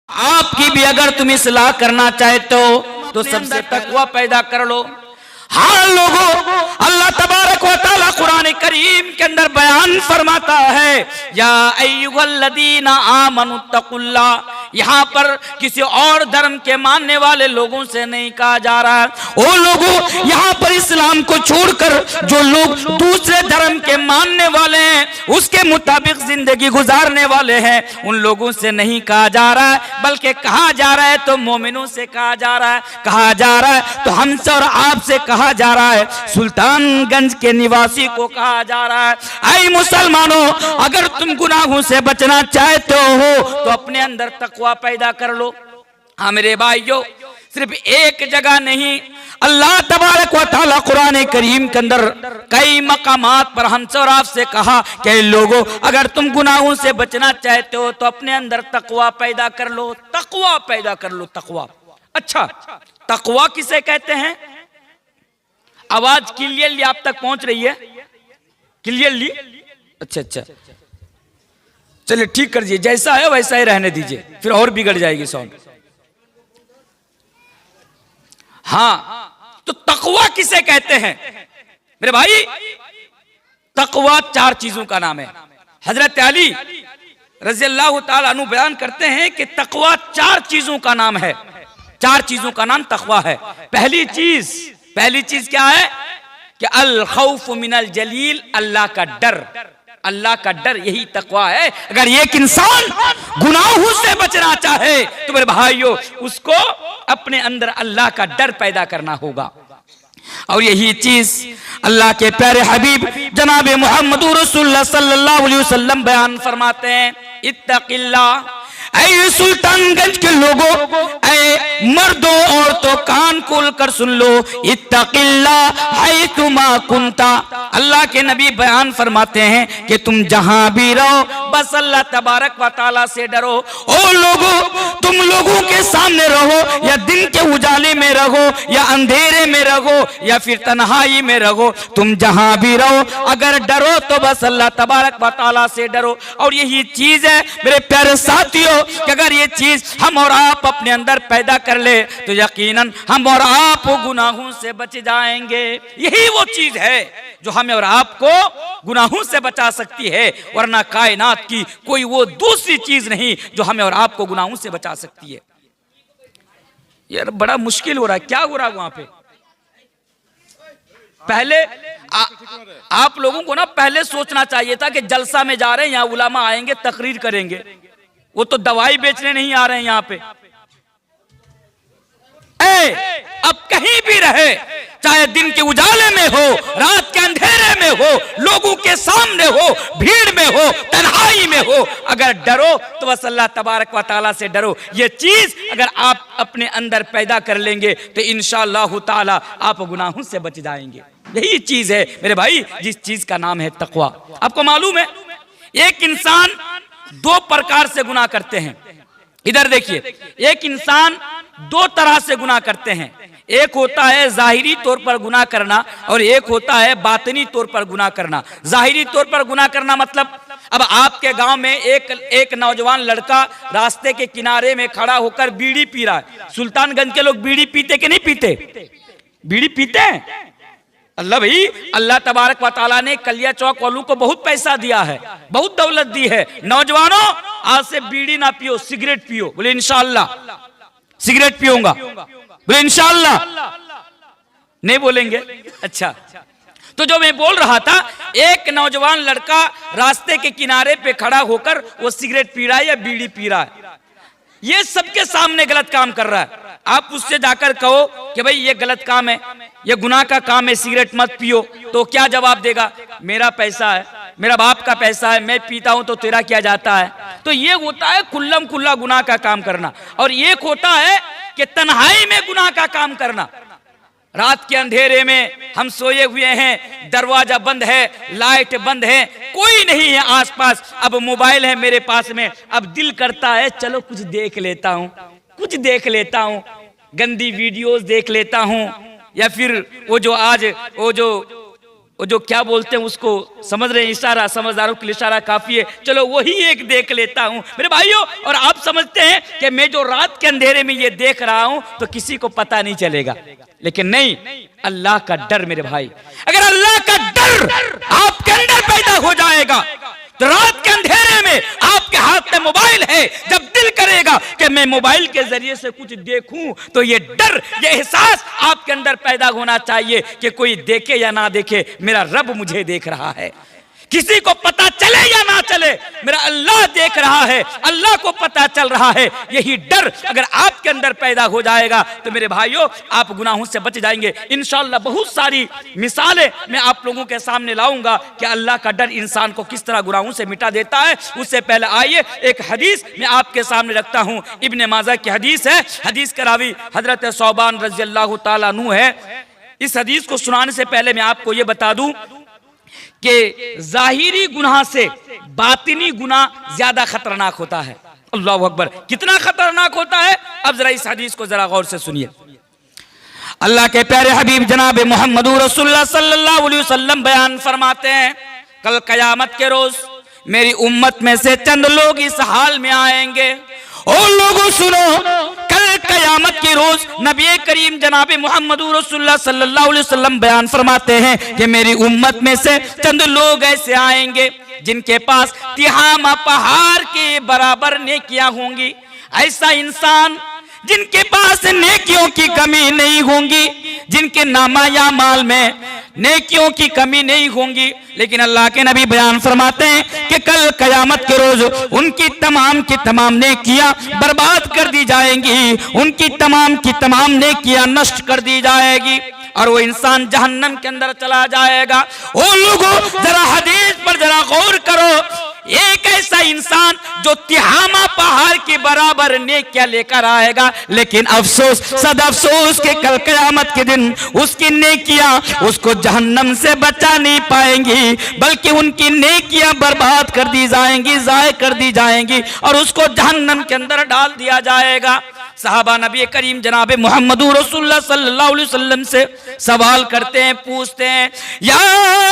आपकी भी अगर तुम इस्लाह करना चाहते हो तो सबसे तकवा पैदा कर लो। हाँ लोगों, अल्लाह तबारक व तआला कुरान करीम के अंदर बयान फरमाता है, या अय्युहल्लज़ीना आमनुत्तकुल्लाह। यहाँ पर किसी और धर्म के मानने वाले लोगों से नहीं कहा जा रहा है। वो लोगों, यहाँ पर इस्लाम को छोड़कर जो लोग दूसरे धर्म के मानने वाले हैं, उसके मुताबिक जिंदगी गुजारने वाले हैं, उन लोगों से नहीं कहा जा रहा है, बल्कि कहा जा रहा है तो मोमिनों से कहा जा रहा है। कहा जा रहा है तो हमसे और आपसे कहा जा रहा है, सुल्तानगंज के निवासी को कहा जा रहा है, ऐ मुसलमानों, अगर तुम गुनाहों से बचना चाहते हो तो अपने अंदर तकवा पैदा कर लो। हाँ मेरे भाइयों, सिर्फ एक जगह नहीं, अल्लाह तबारक व तआला कुरान करीम के अंदर कई मकामात पर हमसे और आपसे कहा कि लोगों, अगर तुम गुनाहों से बचना चाहते हो तो अपने अंदर तकवा पैदा कर लो। तकवा पैदा कर लो, तकवा। अच्छा, तकवा किसे कहते हैं? आवाज क्लियरली आप तक पहुंच रही है? क्लियरली? अच्छा अच्छा, चलिए ठीक कर दीजिए, जैसा है वैसा ही रहने दीजिए, फिर और बिगड़ जाएगी साउंड। हाँ, तो तकवा किसे कहते हैं मेरे भाई? तकवा चार चीजों का नाम है। हजरत अली रज़ियल्लाहु ताला अन्हु बयान करते हैं कि तकवा चार चीजों का नाम है। चार चीजों का नाम तकवा है। पहली चीज क्या है कि अल खौफ मिनल जलील, अल्लाह का डर। अल्लाह का डर, यही तकवा है। अगर एक इंसान गुनाहों से बचना चाहे तो मेरे भाइयों, उसको अपने अंदर अल्लाह का डर पैदा करना होगा। और यही चीज अल्लाह के प्यारे हबीब जनाब मोहम्मद रसूलुल्लाह सल्लल्लाहु अलैहि वसल्लम बयान फरमाते हैं, इत्तक़िल्लाह। ऐ सुल्तानगंज के लोगों, ऐ मर्दों औरतों, कान खोल कर सुन लो, इत्तक़िल्लाह हैतुमा कुंता। अल्लाह के नबी बयान फरमाते हैं कि तुम जहां भी रहो बस अल्लाह तबारक व तआला से डरो। ओ लोगों, तुम लोगों के सामने रहो या दिन के उजाले में रहो या अंधेरे में रहो या फिर तन्हाई में रहो, तुम जहां भी रहो अगर डरो तो बस अल्लाह तबारक व तआला से डरो। और यही चीज है मेरे प्यारे साथियों कि अगर ये चीज हम और आप अपने अंदर पैदा कर ले तो यकीनन हम और आप गुनाहों से बच जाएंगे। यही वो चीज है जो हमें और आपको गुनाहों से बचा सकती है, वरना कायनात की कोई वो दूसरी चीज नहीं जो हमें और आपको गुनाहों से बचा सकती है। यार बड़ा मुश्किल हो रहा है, क्या हो रहा है वहां पे? पहले आप लोगों को ना पहले सोचना चाहिए था कि जलसा में जा रहे हैं, यहाँ उलामा आएंगे, तकरीर करेंगे, वो तो दवाई बेचने नहीं आ रहे हैं यहाँ पे। अब कहीं भी रहे, चाहे दिन के उजाले में हो, रात के अंधेरे में हो, लोगों के सामने हो, भीड़ में हो, तन्हाई में हो, अगर डरो तो बस अल्लाह तबारक व तआला से डरो। ये चीज अगर आप अपने अंदर पैदा कर लेंगे तो इंशाअल्लाह ताला आप गुनाहों से बच जाएंगे। यही चीज है मेरे भाई जिस चीज का नाम है तकवा। आपको मालूम है एक इंसान दो प्रकार से गुनाह करते हैं। इधर देखिए, एक इंसान दो तरह से गुनाह करते हैं। एक होता है जाहिरी तौर पर गुनाह करना और एक होता है बातिनी तौर पर गुनाह करना। जाहिरी तौर पर गुनाह करना मतलब, अब आपके गांव में एक नौजवान लड़का रास्ते के किनारे में खड़ा होकर बीड़ी पी रहा है। सुल्तानगंज के लोग बीड़ी पीते कि नहीं पीते? बीड़ी पीते हैं। अल्लाह भाई, अल्लाह तबारक व तआला ने कलिया चौक वालों को बहुत पैसा दिया है, बहुत दौलत दी है। नौजवानों, आज से बीड़ी ना पियो, सिगरेट पियो। बोले इंशाअल्लाह। सिगरेट पियूंगा, बोले इंशाअल्लाह। नहीं बोलेंगे? अच्छा, तो जो मैं बोल रहा था, एक नौजवान लड़का रास्ते के किनारे पे खड़ा होकर वो सिगरेट पी रहा है या बीड़ी पी रहा है, ये सबके सामने गलत काम कर रहा है। आप उससे जाकर कहो कि भाई ये गलत काम है, ये गुनाह का काम है, सिगरेट मत पियो, तो क्या जवाब देगा? मेरा पैसा है, मेरा बाप का पैसा है, मैं पीता हूं तो तेरा क्या जाता है? तो ये होता है खुल्लम खुल्ला गुनाह का काम करना। और एक होता है कि तन्हाई में गुनाह का काम करना। रात के अंधेरे में हम सोए हुए हैं, दरवाजा बंद है, लाइट बंद है, कोई नहीं है आसपास, अब मोबाइल है मेरे पास में, अब दिल करता है चलो कुछ देख लेता हूं, कुछ देख लेता हूं, गंदी वीडियोस देख लेता हूं, या फिर वो जो वो जो क्या बोलते हैं उसको समझ रहे हैं, इशारा, समझदारों के लिए इशारा काफी है, चलो वही एक देख लेता हूं मेरे भाइयों। और आप समझते हैं कि मैं जो रात के अंधेरे में ये देख रहा हूं तो किसी को पता नहीं चलेगा, लेकिन नहीं, अल्लाह का डर मेरे भाई, अगर अल्लाह का डर आपके अंदर पैदा हो जाएगा तो रात के अंधेरे में आपके हाथ में मोबाइल है, जब दिल करेगा कि मैं मोबाइल के जरिए से कुछ देखूं तो ये डर, ये एहसास आपके अंदर पैदा होना चाहिए कि कोई देखे या ना देखे, मेरा रब मुझे देख रहा है। किसी को पता चले या ना चले, मेरा अल्लाह देख रहा है, अल्लाह को पता चल रहा है। यही डर अगर आपके अंदर पैदा हो जाएगा तो मेरे भाइयों आप गुनाहों से बच जाएंगे। इंशाअल्लाह बहुत सारी मिसालें मैं आप लोगों के सामने लाऊंगा कि अल्लाह का डर इंसान को किस तरह गुनाहों से मिटा देता है। उससे पहले आइए एक हदीस मैं आपके सामने रखता हूं, इब्ने माजा की हदीस है। हदीस का रावी हजरत सौबान रज़ी अल्लाह तआला अन्हु है। इस हदीस को सुनाने से पहले मैं आपको यह बता दूं कि जाहिरी गुनाह से बातिनी गुनाह ज्यादा खतरनाक होता है। अल्लाहु अकबर, कितना खतरनाक होता है, अब जरा इस हदीस को जरा गौर से सुनिए। अल्लाह के प्यारे हबीब जनाब मोहम्मद रसूलुल्लाह सल्लल्लाहु अलैहि वसल्लम बयान फरमाते हैं, कल कयामत के रोज मेरी उम्मत में से चंद लोग इस हाल में आएंगे। ओ लोगों सुनो, कल कयामत के रोज नबी करीम जनाब मोहम्मद रसूलुल्लाह सल्लल्लाहु अलैहि वसल्लम बयान फरमाते हैं कि मेरी उम्मत में से चंद लोग ऐसे आएंगे जिनके पास तिहामा पहाड़ के बराबर नेकियां होंगी। ऐसा इंसान जिनके पास नेकियों की कमी नहीं होंगी, जिनके नामा या माल में नेकियों की कमी नहीं होंगी, लेकिन अल्लाह के नबी बयान फरमाते हैं कि कल कयामत के रोज उनकी तमाम नेकियां बर्बाद कर दी जाएंगी, उनकी तमाम नेकियां नष्ट कर दी जाएगी और वो इंसान जहन्नम के अंदर चला जाएगा। ओ लोगों जरा हदीस पर जरा गौर करो, एक ऐसा इंसान जो तिहामा पहाड़ के बराबर नेकियां लेकर आएगा, लेकिन अफसोस सद अफसोस के कल क़यामत के दिन उसकी नेकियां उसको जहन्नम से बचा नहीं पाएंगी, बल्कि उनकी नेकियां बर्बाद कर दी जाएंगी, ज़ाय कर दी जाएंगी और उसको जहन्नम के अंदर डाल दिया जाएगा। सहाबा नबी करीम जनाब मोहम्मद रसूलुल्लाह सल्लल्लाहु अलैहि वसल्लम से सवाल करते हैं, पूछते हैं, या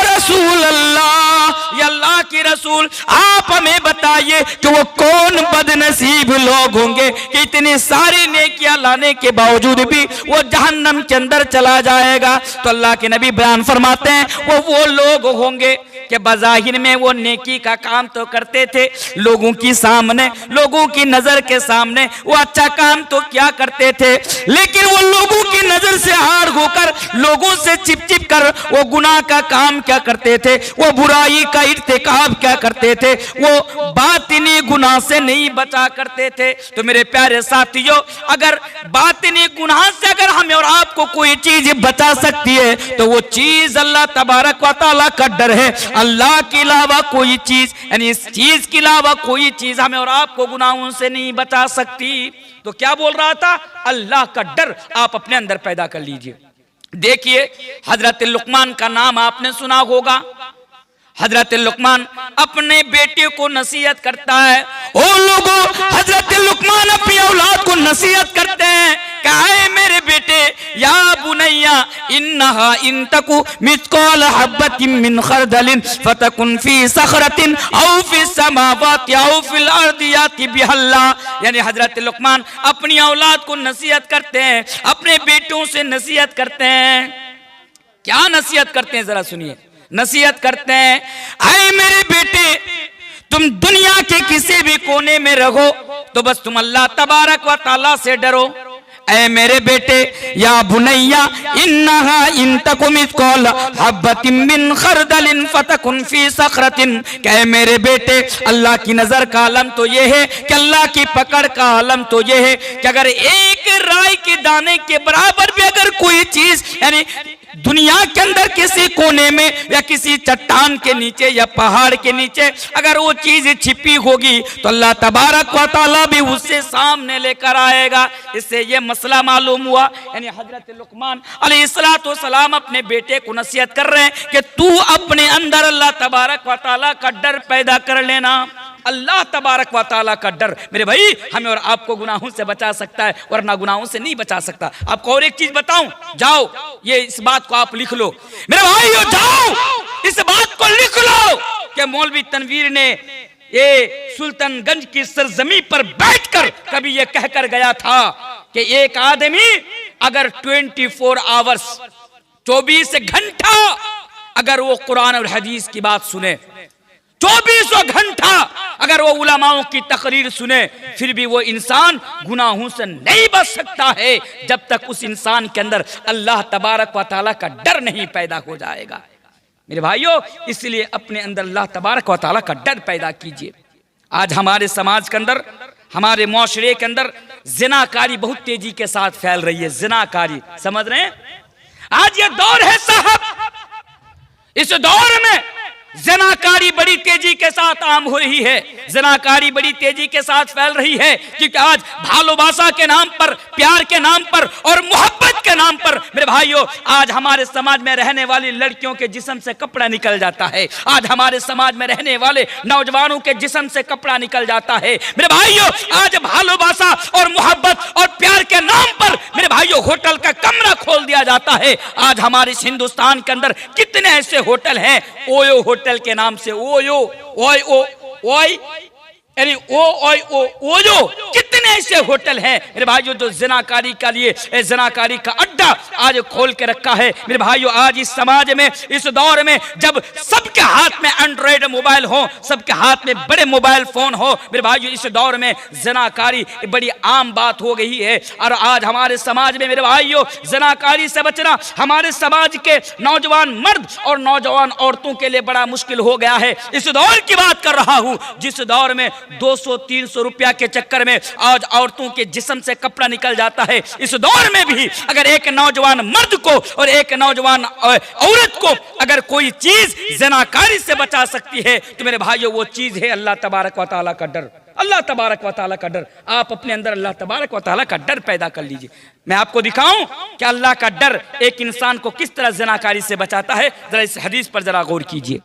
रसूल अल्लाह, या अल्लाह की रसूल आप हमें बताइए कि वो कौन बदनसीब लोग होंगे कि इतनी सारी नेकियां लाने के बावजूद भी वो जहन्नम के अंदर चला जाएगा। तो अल्लाह के नबी बयान फरमाते हैं वो लोग होंगे कि बज़ाहिर में वो नेकी का काम तो करते थे, लोगों की सामने, लोगों की नजर के सामने वो अच्छा काम तो क्या करते थे, लेकिन वो लोगों की नजर से हार होकर, लोगों से चिप कर वो गुनाह का काम क्या करते थे, वो बुराई का इर्तिकाब क्या करते थे, वो बातिनी गुनाह से नहीं बचा करते थे। तो मेरे प्यारे साथियों, अगर बातिनी गुनाह से अगर हमें और आपको कोई चीज बचा सकती है तो वो चीज अल्लाह तबारक व तआला का डर है। अल्लाह के अलावा कोई चीज, यानी इस चीज के अलावा कोई चीज हमें और आपको गुनाहों से नहीं बचा सकती। तो क्या बोल रहा था, अल्लाह का डर आप अपने अंदर पैदा कर लीजिए। देखिए हजरत लुकमान का नाम आपने सुना होगा। हजरत लुकमान अपने बेटे को नसीहत करता है। ओ लोगों, हजरत लुकमान अपनी औलाद को नसीहत करते हैं, कहे मेरे बेटे, या बुनैया इन्नहा इन तकु मिस्काल हब्बतिन मिन खरदलिन फतकुन फी सखरतिन औ फी समावाति औ फिल अर्दि याति बिहल्लाह। यानी हजरत लुकमान अपनी औलाद को नसीहत करते हैं, अपने बेटों से नसीहत करते हैं। क्या नसीहत करते हैं, जरा सुनिए। नसीहत करते हैं, आए मेरे बेटे, तुम दुनिया के किसी भी कोने में रहो तो बस तुम अल्लाह तबारक व तआला से डरो। ऐ मेरे बेटे, या बुनैया इन्नहा इन तकु मिस्काल हब्बतिन मिन खरदलिन फतकुन फी सखरतिन। कहे मेरे बेटे, अल्लाह की नजर का आलम तो ये है कि अल्लाह की पकड़ का आलम तो ये है कि अगर एक राई के दाने के बराबर भी अगर कोई चीज, यानी दुनिया के अंदर किसी कोने में या किसी चट्टान के नीचे या पहाड़ के नीचे अगर वो चीज छिपी होगी तो अल्लाह तबारक व तआला भी उससे सामने लेकर आएगा। इससे ये मसला मालूम हुआ। यानी हजरत लुकमान अलैहिस्सलातु वस्सलाम अपने बेटे को नसीहत कर रहे हैं कि तू अपने अंदर अल्लाह तबारक व तआला का डर पैदा कर लेना। अल्लाह तबारक व तआला का डर मेरे भाई हमें और आपको गुनाहों से बचा सकता है, वरना गुनाहों से नहीं बचा सकता। आपको और एक चीज बताऊं, जाओ ये इस बात को आप लिख लो मेरे भाई, जाओ इस बात को लिख लो कि मौलवी तनवीर ने ये सुल्तानगंज की सरजमी पर बैठकर कभी ये कहकर गया था कि एक आदमी अगर 24 आवर्स 24 घंटा अगर वो कुरान और हदीस की बात सुने, 24 घंटा अगर वो उलमाओं की तकरीर सुने, फिर भी वो इंसान गुनाहों से नहीं बच सकता है जब तक उस इंसान के अंदर अल्लाह तबारक व तआला का डर नहीं पैदा हो जाएगा। मेरे भाइयों, इसलिए अपने अंदर अल्लाह तबारक व तआला का डर पैदा कीजिए। आज हमारे समाज के अंदर, हमारे मुआशरे के अंदर जिनाकारी बहुत तेजी के साथ फैल रही है। जिनाकारी, समझ रहे हैं? आज ये दौर है साहब, इस दौर में ज़नाकारी बड़ी तेजी के साथ आम हो रही है, ज़नाकारी बड़ी तेजी के साथ फैल रही है, क्योंकि आज भालोबासा के नाम पर, प्यार के नाम पर और मोहब्बत के नाम पर मेरे भाइयों आज हमारे समाज में रहने वाली लड़कियों के जिस्म से कपड़ा निकल जाता है। आज हमारे समाज में रहने वाले नौजवानों के जिस्म से कपड़ा निकल जाता है। मेरे भाइयों आज भालोबासा और मोहब्बत और प्यार के नाम पर मेरे भाइयों होटल का कमरा खोल दिया जाता है। आज हमारे हिंदुस्तान के अंदर कितने ऐसे होटल हैं, ओयो होटल के नाम से, ओयो ओय ओ ओय यानी ओ ओय ओ ओयो, कितने ऐसे होटल हैं मेरे भाइयों जो जिनाकारी के लिए, जिनाकारी का अड्डा आज खोल के रखा है। मेरे भाइयों आज इस समाज में, इस दौर में जब सबके हाथ में एंड्रॉइड मोबाइल हो, सबके हाथ में बड़े मोबाइल फोन हो, मेरे भाइयों इस दौर में जिनाकारी बड़ी आम बात हो गई है। और आज हमारे समाज में मेरे भाइयों जिनाकारी से बचना हमारे समाज के नौजवान मर्द और नौजवान औरतों के लिए बड़ा मुश्किल हो गया है। इस दौर की बात कर रहा हूं जिस दौर में 200-300 रुपया के चक्कर में आज औरतों के जिस्म से कपड़ा निकल जाता है। इस दौर में भी अगर एक नौजवान मर्द को और एक नौजवान औरत को अगर कोई चीज ज़नाकारी से बचा सकती है तो मेरे भाइयों वो चीज है अल्लाह तबारक व तआला का डर। अल्लाह तबारक व तआला का डर, आप अपने अंदर अल्लाह तबारक व तआला का डर पैदा कर लीजिए। मैं आपको दिखाऊं कि अल्लाह का डर एक इंसान को किस तरह ज़नाकारी से बचाता है। जरा इस हदीस पर जरा गौर कीजिए।